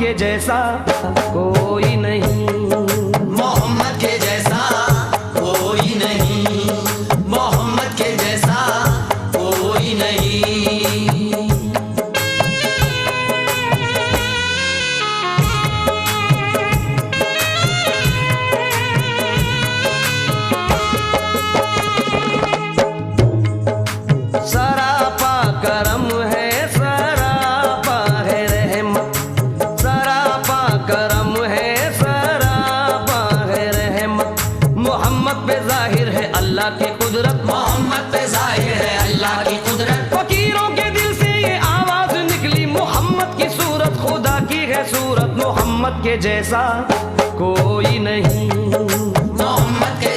के जैसा कोई नहीं, मोहम्मद के जैसा कोई नहीं, मोहम्मद के जैसा कोई नहीं। सरापा करम है, सरापा है रहमत, सरापा करम है, सरापा है रहमत। मोहम्मद पे जाहिर है अल्लाह की कुदरत, मोहम्मद पे जाहिर है अल्लाह की कुदरत। फकीरों के दिल से ये आवाज निकली, मोहम्मद की सूरत खुदा की है सूरत। मोहम्मद के जैसा कोई नहीं, मोहम्मद के